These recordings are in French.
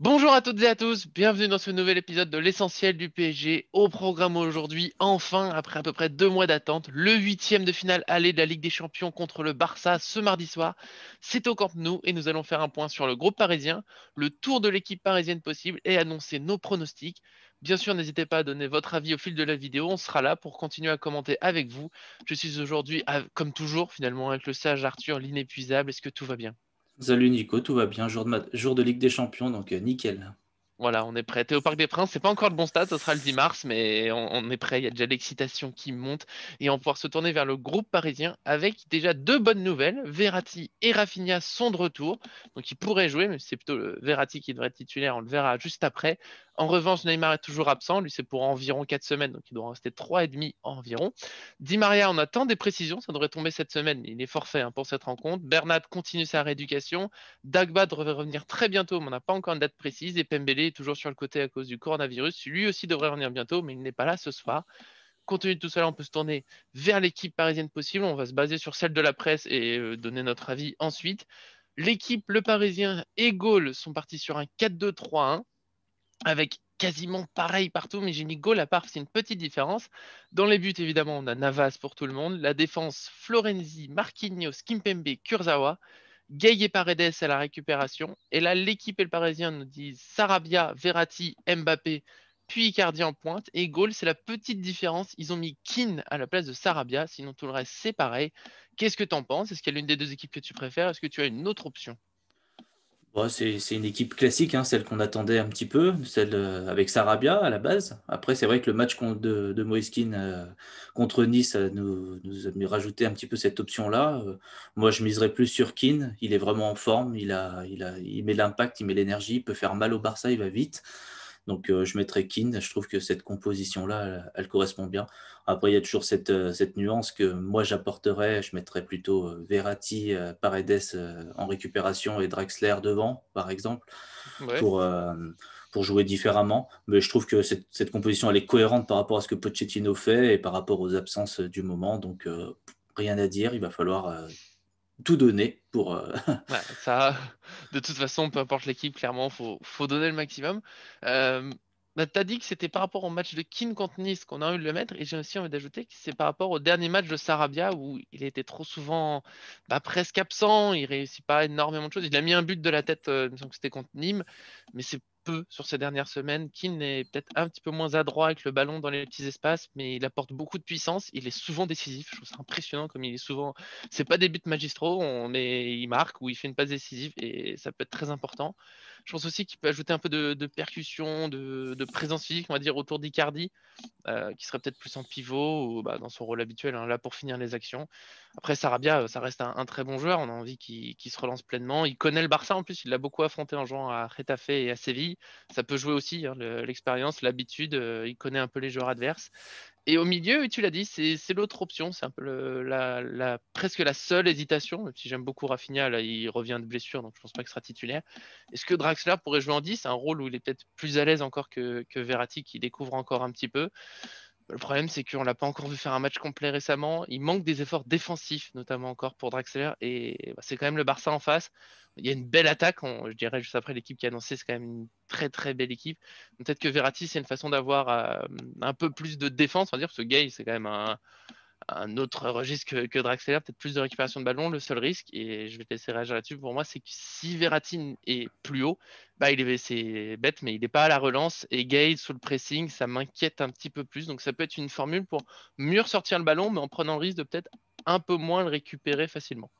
Bonjour à toutes et à tous, bienvenue dans ce nouvel épisode de l'essentiel du PSG. Au programme aujourd'hui, enfin, après à peu près 2 mois d'attente, le huitième de finale aller de la Ligue des Champions contre le Barça ce mardi soir. C'est au Camp Nou et nous allons faire un point sur le groupe parisien, le tour de l'équipe parisienne possible et annoncer nos pronostics. Bien sûr, n'hésitez pas à donner votre avis au fil de la vidéo, on sera là pour continuer à commenter avec vous. Je suis aujourd'hui, comme toujours, finalement, avec le sage Arthur, l'inépuisable. Est-ce que tout va bien? Salut Nico, tout va bien, jour de Ligue des Champions, donc nickel. Voilà, on est prêt. T'es au Parc des Princes, c'est pas encore le bon stade, ce sera le 10 mars, mais on est prêt. Il y a déjà l'excitation qui monte et on va pouvoir se tourner vers le groupe parisien avec déjà deux bonnes nouvelles. Verratti et Rafinha sont de retour, donc ils pourraient jouer, mais c'est plutôt le Verratti qui devrait être titulaire. On le verra juste après. En revanche, Neymar est toujours absent. Lui, c'est pour environ 4 semaines, donc il doit en rester 3 et demi environ. Di Maria, on attend des précisions, ça devrait tomber cette semaine, mais il est forfait pour cette rencontre. Bernat continue sa rééducation. Dagba devrait revenir très bientôt, mais on n'a pas encore une date précise. Et Pembele est toujours sur le côté à cause du coronavirus. Lui aussi devrait revenir bientôt, mais il n'est pas là ce soir. Compte tenu de tout cela, on peut se tourner vers l'équipe parisienne possible. On va se baser sur celle de la presse et donner notre avis ensuite. L'équipe, le Parisien et Gaulle sont partis sur un 4-2-3-1 avec quasiment pareil partout, mais j'ai mis Gaulle à part, c'est une petite différence. Dans les buts, évidemment, on a Navas pour tout le monde. La défense, Florenzi, Marquinhos, Kimpembe, Kurzawa. Gay et Paredes à la récupération. Et là, l'équipe et le Parisien nous disent Sarabia, Verratti, Mbappé, puis Icardi en pointe. Et Gaulle, c'est la petite différence. Ils ont mis Keane à la place de Sarabia. Sinon, tout le reste, c'est pareil. Qu'est-ce que t'en penses? Est-ce qu'il y a l'une des deux équipes que tu préfères? Est-ce que tu as une autre option? Bon, c'est une équipe classique, hein, celle qu'on attendait un petit peu, celle avec Sarabia à la base. Après, c'est vrai que le match de Moïse Kean contre Nice nous a rajouté un petit peu cette option-là. Moi, je miserais plus sur Kean. Il est vraiment en forme, il met l'impact, il met l'énergie, il peut faire mal au Barça, il va vite. Donc, je mettrais Kean. Je trouve que cette composition-là, elle correspond bien. Après, il y a toujours cette nuance que moi, j'apporterais. Je mettrais plutôt Verratti, Paredes en récupération et Draxler devant, par exemple, Ouais. pour, euh, pour jouer différemment. Mais je trouve que cette composition, elle est cohérente par rapport à ce que Pochettino fait et par rapport aux absences du moment. Donc, rien à dire. Il va falloir tout donner pour. Ouais, ça, de toute façon, peu importe l'équipe, clairement, faut donner le maximum. Euh, T'as dit que c'était par rapport au match de Keane contre Nice qu'on a envie de le mettre, et j'ai aussi envie d'ajouter que c'est par rapport au dernier match de Sarabia où il était trop souvent presque absent, il réussit pas énormément de choses. Il a mis un but de la tête, il me semble que c'était contre Nîmes, mais c'est peu sur ces dernières semaines. Keane est peut-être un petit peu moins adroit avec le ballon dans les petits espaces, mais il apporte beaucoup de puissance. Il est souvent décisif. Je trouve ça impressionnant comme il est souvent. C'est pas des buts magistraux, mais il marque ou il fait une passe décisive et ça peut être très important. Je pense aussi qu'il peut ajouter un peu de percussion, de présence physique, on va dire, autour d'Icardi, qui serait peut-être plus en pivot ou dans son rôle habituel, là pour finir les actions. Après, Sarabia, ça reste un très bon joueur. On a envie qu'il se relance pleinement. Il connaît le Barça en plus, il l'a beaucoup affronté en jouant à Getafe et à Séville. Ça peut jouer aussi, l'expérience, l'habitude. Il connaît un peu les joueurs adverses. Et au milieu, oui, tu l'as dit, c'est l'autre option. C'est un peu presque la seule hésitation. Même si j'aime beaucoup Rafinha, là, il revient de blessure, donc je pense pas qu'il sera titulaire. Est-ce que Draxler pourrait jouer en 10? Un rôle où il est peut-être plus à l'aise encore que Verratti, qui découvre encore un petit peu. Le problème, c'est qu'on l'a pas encore vu faire un match complet récemment. Il manque des efforts défensifs, notamment encore pour Draxler. Et c'est quand même le Barça en face. Il y a une belle attaque. Je dirais juste après l'équipe qui a annoncé, c'est quand même une très très belle équipe. Peut-être que Verratti, c'est une façon d'avoir un peu plus de défense, on va dire, parce que Gay, c'est quand même un autre registre que Draxler, peut-être plus de récupération de ballon. Le seul risque, et je vais te laisser réagir là-dessus, pour moi, c'est que si Verratti est plus haut, c'est bête, mais il n'est pas à la relance. Et Gay, sous le pressing, ça m'inquiète un petit peu plus. Donc ça peut être une formule pour mieux ressortir le ballon, mais en prenant le risque de peut-être un peu moins le récupérer facilement.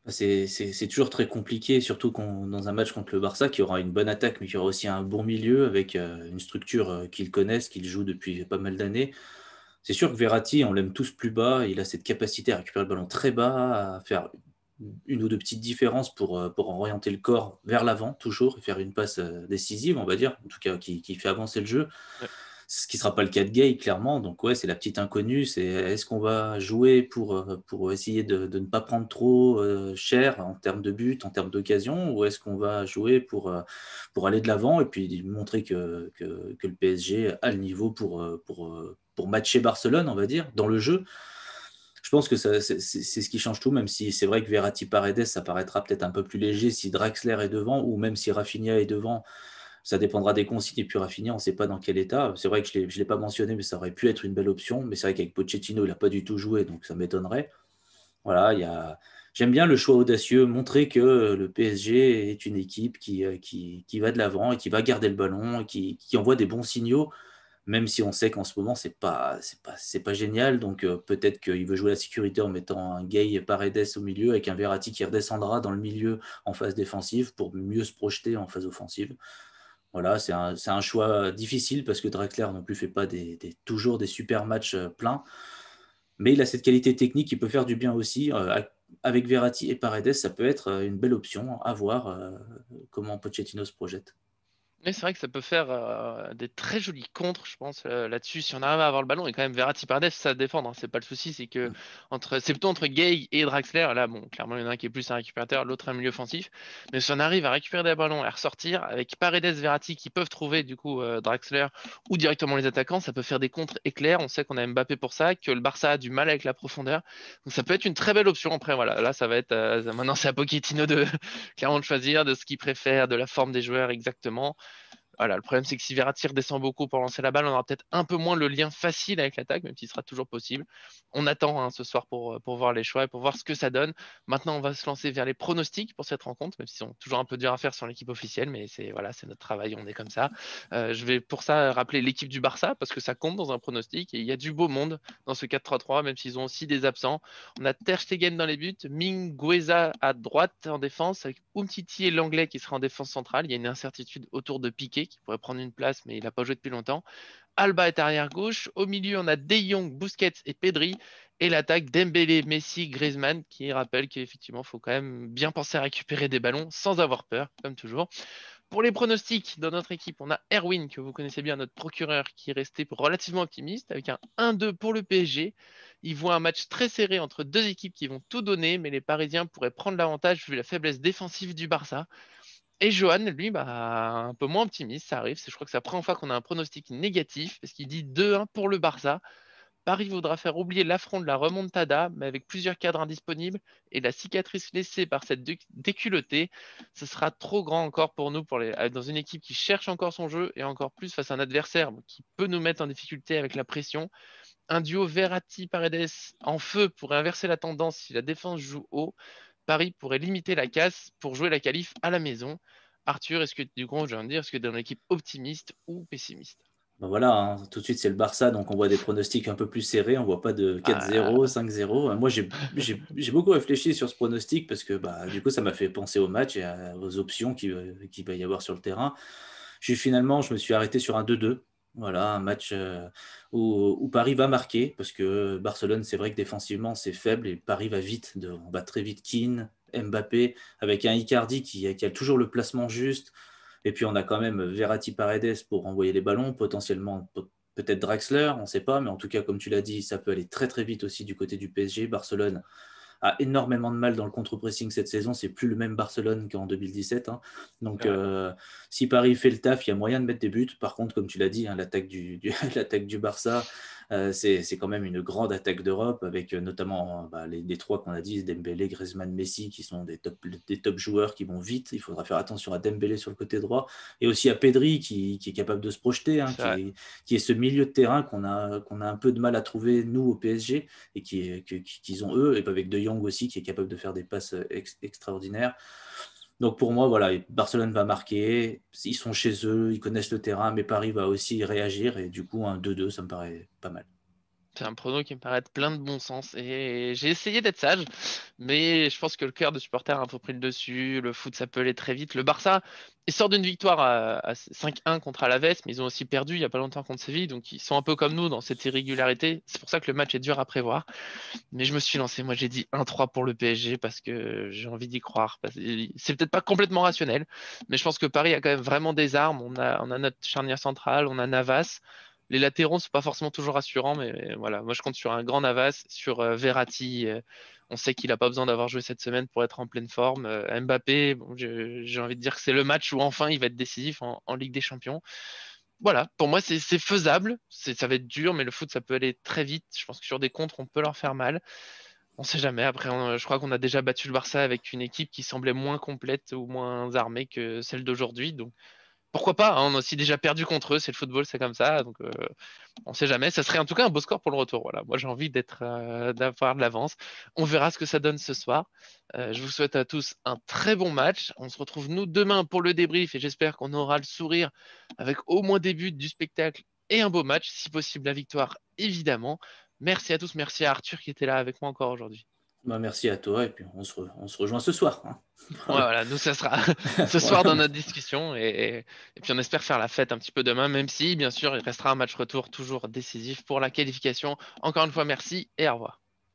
C'est toujours très compliqué, surtout dans un match contre le Barça, qui aura une bonne attaque, mais qui aura aussi un bon milieu avec une structure qu'ils connaissent, qu'ils jouent depuis pas mal d'années. C'est sûr que Verratti, on l'aime tous plus bas. Il a cette capacité à récupérer le ballon très bas, à faire une ou deux petites différences pour orienter le corps vers l'avant, toujours, et faire une passe décisive, on va dire, en tout cas qui fait avancer le jeu. Ouais. Ce qui ne sera pas le cas de Gay, clairement. Donc, ouais, c'est la petite inconnue. C'est est-ce qu'on va jouer pour essayer de ne pas prendre trop cher en termes de but, en termes d'occasion, ou est-ce qu'on va jouer pour aller de l'avant et puis montrer que le PSG a le niveau pour matcher Barcelone, on va dire, dans le jeu. pense que c'est ce qui change tout, même si c'est vrai que Verratti Paredes, ça paraîtra peut-être un peu plus léger si Draxler est devant, ou même si Rafinha est devant. Ça dépendra des consignes. Et puis Rafinha, on ne sait pas dans quel état. C'est vrai que je ne l'ai pas mentionné, mais ça aurait pu être une belle option. Mais c'est vrai qu'avec Pochettino, il n'a pas du tout joué, donc ça m'étonnerait. Voilà, j'aime bien le choix audacieux, montrer que le PSG est une équipe qui va de l'avant et qui va garder le ballon et qui envoie des bons signaux, même si on sait qu'en ce moment, c'est pas génial. Donc peut-être qu'il veut jouer la sécurité en mettant un Gay Paredes au milieu avec un Verratti qui redescendra dans le milieu en phase défensive pour mieux se projeter en phase offensive. Voilà, c'est un choix difficile parce que Draxler non plus fait pas toujours des super matchs pleins. Mais il a cette qualité technique qui peut faire du bien aussi. Avec Verratti et Paredes, ça peut être une belle option à voir comment Pochettino se projette. Mais c'est vrai que ça peut faire des très jolis contres, je pense, là-dessus. Si on arrive à avoir le ballon, et quand même Verratti Paredes, ça à défendre, hein, c'est pas le souci, c'est que c'est plutôt entre Gay et Draxler. Là, bon, clairement, il y en a un qui est plus un récupérateur, l'autre un milieu offensif. Mais si on arrive à récupérer des ballons et à ressortir, avec Paredes, Verratti qui peuvent trouver du coup Draxler ou directement les attaquants, ça peut faire des contres éclairs. On sait qu'on a Mbappé pour ça, que le Barça a du mal avec la profondeur. Donc ça peut être une très belle option. Après, voilà, là, ça va être. Maintenant, c'est à Pochettino de clairement de choisir de ce qu'il préfère, de la forme des joueurs exactement. Voilà, le problème, c'est que si Verratti redescend beaucoup pour lancer la balle, on aura peut-être un peu moins le lien facile avec l'attaque, même s'il sera toujours possible. On attend hein, ce soir pour voir les choix et pour voir ce que ça donne. Maintenant, on va se lancer vers les pronostics pour cette rencontre, même s'ils sont toujours un peu durs à faire sur l'équipe officielle, mais c'est voilà, c'est notre travail, on est comme ça. Je vais pour ça rappeler l'équipe du Barça, parce que ça compte dans un pronostic, et il y a du beau monde dans ce 4-3-3, même s'ils ont aussi des absents. On a Ter Stegen dans les buts, Mingueza à droite en défense, avec Umtiti et l'anglais qui sera en défense centrale. Il y a une incertitude autour de Piqué qui pourrait prendre une place, mais il n'a pas joué depuis longtemps. Alba est arrière gauche. Au milieu, on a De Jong, Busquets et Pedri. Et l'attaque Dembélé, Messi, Griezmann, qui rappelle qu'effectivement, il faut quand même bien penser à récupérer des ballons sans avoir peur, comme toujours. Pour les pronostics, dans notre équipe, on a Erwin, que vous connaissez bien, notre procureur, qui est resté relativement optimiste, avec un 1-2 pour le PSG. Il voit un match très serré entre deux équipes qui vont tout donner, mais les Parisiens pourraient prendre l'avantage vu la faiblesse défensive du Barça. Et Johan, lui, bah, un peu moins optimiste, ça arrive. Je crois que c'est la première fois qu'on a un pronostic négatif, parce qu'il dit 2-1 pour le Barça. Paris voudra faire oublier l'affront de la remontada, mais avec plusieurs cadres indisponibles et la cicatrice laissée par cette déculottée, ce sera trop grand encore pour nous dans une équipe qui cherche encore son jeu et encore plus face à un adversaire qui peut nous mettre en difficulté avec la pression. Un duo Verratti-Paredes en feu pourrait inverser la tendance si la défense joue haut. Paris pourrait limiter la casse pour jouer la qualif à la maison. Arthur, est-ce que du coup, je viens de dire, est-ce que tu es dans une équipe optimiste ou pessimiste? Ben voilà, hein, tout de suite c'est le Barça, donc on voit des pronostics un peu plus serrés, on voit pas de 4-0, Ah, 5-0. Moi j'ai beaucoup réfléchi sur ce pronostic parce que bah, du coup ça m'a fait penser au match et aux options qu'il va y avoir sur le terrain. Finalement, je me suis arrêté sur un 2-2. Voilà, un match où Paris va marquer parce que Barcelone, c'est vrai que défensivement c'est faible et Paris va vite, on va très vite Keane, Mbappé, avec un Icardi qui a toujours le placement juste. Et puis on a quand même Verratti Paredes pour envoyer les ballons, potentiellement peut-être Draxler, on ne sait pas, mais en tout cas, comme tu l'as dit, ça peut aller très très vite aussi du côté du PSG. Barcelone a énormément de mal dans le contre-pressing cette saison. C'est plus le même Barcelone qu'en 2017, hein. Donc, c'est vrai. si Paris fait le taf, il y a moyen de mettre des buts. Par contre, comme tu l'as dit, hein, l'attaque du Barça, c'est quand même une grande attaque d'Europe avec notamment bah, les trois qu'on a dit, Dembélé, Griezmann, Messi, qui sont des top joueurs qui vont vite. Il faudra faire attention à Dembélé sur le côté droit et aussi à Pedri qui est capable de se projeter, hein, C'est vrai. qui est ce milieu de terrain qu'on a un peu de mal à trouver, nous, au PSG et qu'ils ont eux, et avec De Jong aussi, qui est capable de faire des passes extraordinaires. Donc pour moi, voilà, Barcelone va marquer, ils sont chez eux, ils connaissent le terrain, mais Paris va aussi réagir, et du coup, un 2-2, ça me paraît pas mal. C'est un prono qui me paraît être plein de bon sens. Et j'ai essayé d'être sage, mais je pense que le cœur de supporter a un peu pris le dessus. Le foot, ça peut aller très vite. Le Barça, il sort d'une victoire à 5-1 contre Alaves, mais ils ont aussi perdu il n'y a pas longtemps contre Séville. Donc ils sont un peu comme nous dans cette irrégularité. C'est pour ça que le match est dur à prévoir. Mais je me suis lancé. Moi, j'ai dit 1-3 pour le PSG parce que j'ai envie d'y croire. C'est peut-être pas complètement rationnel, mais je pense que Paris a quand même vraiment des armes. On a notre charnière centrale, on a Navas. Les latéraux, c'est pas forcément toujours rassurant, mais voilà. Moi, je compte sur un grand Navas, sur Verratti. On sait qu'il a pas besoin d'avoir joué cette semaine pour être en pleine forme. Mbappé, bon, j'ai envie de dire que c'est le match où enfin il va être décisif en Ligue des Champions. Voilà, pour moi, c'est faisable. Ça va être dur, mais le foot, ça peut aller très vite. Je pense que sur des contres, on peut leur faire mal. On sait jamais. Après, je crois qu'on a déjà battu le Barça avec une équipe qui semblait moins complète ou moins armée que celle d'aujourd'hui. Donc pourquoi pas, hein, on a aussi déjà perdu contre eux. C'est le football, c'est comme ça. Donc on sait jamais. Ça serait en tout cas un beau score pour le retour. Voilà. Moi, j'ai envie d'avoir de l'avance. On verra ce que ça donne ce soir. Je vous souhaite à tous un très bon match. On se retrouve nous demain pour le débrief et j'espère qu'on aura le sourire avec au moins des buts du spectacle et un beau match. Si possible, la victoire, évidemment. Merci à tous. Merci à Arthur qui était là avec moi encore aujourd'hui. Bah, merci à toi et puis on se rejoint ce soir, hein. Ouais, Voilà. voilà, nous, ça sera ce soir dans Voilà. notre discussion et puis on espère faire la fête un petit peu demain, même si, bien sûr, il restera un match retour toujours décisif pour la qualification. Encore une fois, merci et au revoir.